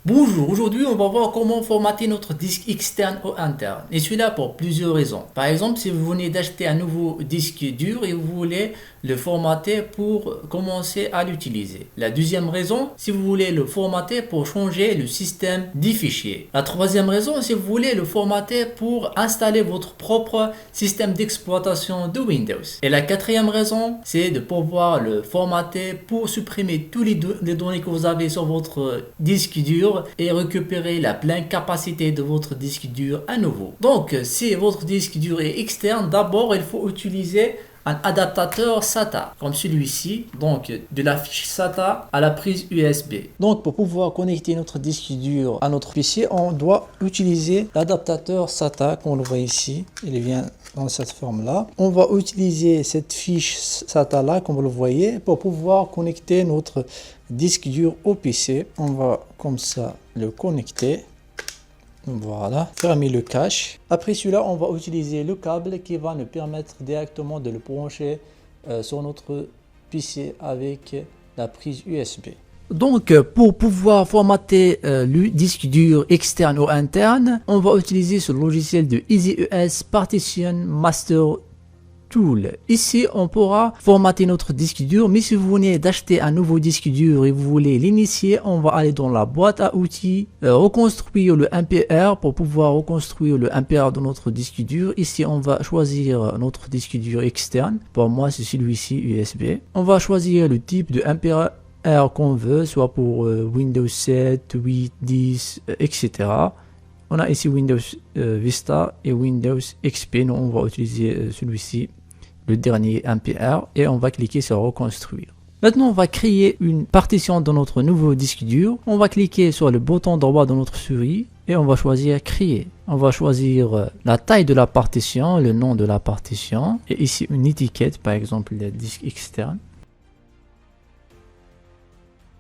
Bonjour, aujourd'hui on va voir comment formater notre disque externe ou interne. Et celui-là pour plusieurs raisons. Par exemple, si vous venez d'acheter un nouveau disque dur et vous voulez le formater pour commencer à l'utiliser. La deuxième raison, si vous voulez le formater pour changer le système des fichiers. La troisième raison, si vous voulez le formater pour installer votre propre système d'exploitation de Windows. Et la quatrième raison, c'est de pouvoir le formater pour supprimer tous les données que vous avez sur votre disque dur et récupérer la pleine capacité de votre disque dur à nouveau. Donc, si votre disque dur est externe, d'abord il faut utiliser un adaptateur SATA comme celui-ci, donc de la fiche SATA à la prise USB. Donc pour pouvoir connecter notre disque dur à notre PC, on doit utiliser l'adaptateur SATA qu'on le voit ici. Il vient dans cette forme là. On va utiliser cette fiche SATA là comme vous le voyez pour pouvoir connecter notre disque dur au PC. On va comme ça le connecter. Voilà, fermer le cache. Après celui-là, on va utiliser le câble qui va nous permettre directement de le brancher sur notre PC avec la prise USB. Donc, pour pouvoir formater le disque dur externe ou interne, on va utiliser ce logiciel de EasyES Partition Master Tool. Ici, on pourra formater notre disque dur, mais si vous venez d'acheter un nouveau disque dur et vous voulez l'initier, on va aller dans la boîte à outils, reconstruire le MPR pour pouvoir reconstruire le MPR de notre disque dur. Ici, on va choisir notre disque dur externe. Pour moi, c'est celui-ci USB. On va choisir le type de MPR qu'on veut, soit pour Windows 7, 8, 10, etc. On a ici Windows Vista et Windows XP. Nous, on va utiliser celui-ci, le dernier MPR, et on va cliquer sur reconstruire. Maintenant, on va créer une partition dans notre nouveau disque dur. On va cliquer sur le bouton droit de notre souris et on va choisir créer. On va choisir la taille de la partition, le nom de la partition et ici une étiquette, par exemple le disque externe.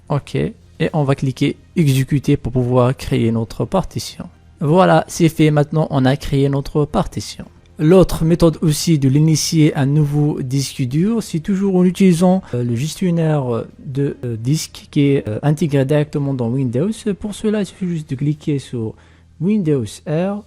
OK. Et on va cliquer exécuter pour pouvoir créer notre partition. Voilà, c'est fait. Maintenant, on a créé notre partition. L'autre méthode aussi de l'initier un nouveau disque dur, c'est toujours en utilisant le gestionnaire de disque qui est intégré directement dans Windows. Pour cela, il suffit juste de cliquer sur Windows R.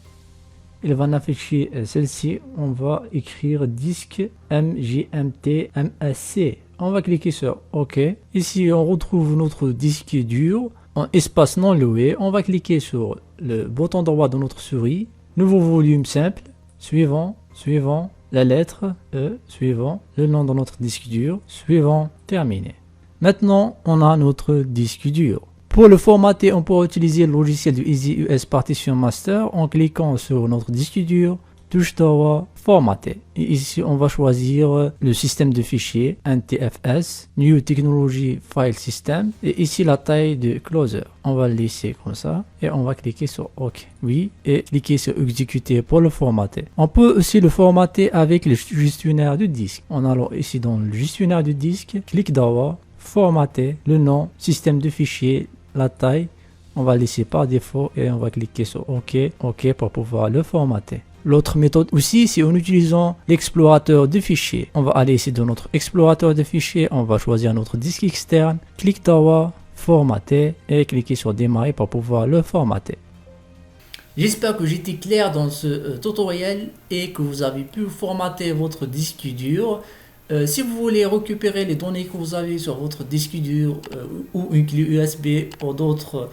Il va afficher celle-ci. On va écrire disque MGMT MSC. On va cliquer sur OK. Ici, on retrouve notre disque dur en espace non loué. On va cliquer sur le bouton droit de notre souris. Nouveau volume simple. Suivant, suivant, la lettre E, suivant, le nom de notre disque dur, suivant, terminé. Maintenant, on a notre disque dur. Pour le formater, on peut utiliser le logiciel de EasyES Partition Master en cliquant sur notre disque dur, touche droit, formater. Et ici, on va choisir le système de fichiers, NTFS, New Technology File System, et ici la taille de closer. On va le laisser comme ça, et on va cliquer sur OK, oui, et cliquer sur exécuter pour le formater. On peut aussi le formater avec le gestionnaire de disque. On allant ici dans le gestionnaire de disque, clic droit, formater, le nom, système de fichiers, la taille. On va laisser par défaut et on va cliquer sur OK, OK pour pouvoir le formater. L'autre méthode aussi, c'est en utilisant l'explorateur de fichiers. On va aller ici dans notre explorateur de fichiers, on va choisir notre disque externe, clic droit, formater et cliquer sur démarrer pour pouvoir le formater. J'espère que j'étais clair dans ce tutoriel et que vous avez pu formater votre disque dur. Si vous voulez récupérer les données que vous avez sur votre disque dur ou une clé USB pour d'autres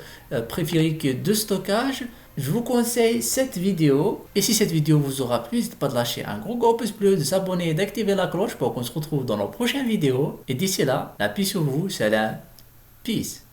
préfériques de stockage, je vous conseille cette vidéo. Et si cette vidéo vous aura plu, n'hésitez pas de lâcher un gros pouce bleu, de s'abonner et d'activer la cloche pour qu'on se retrouve dans nos prochaines vidéos. Et d'ici là, la paix sur vous, salam, peace.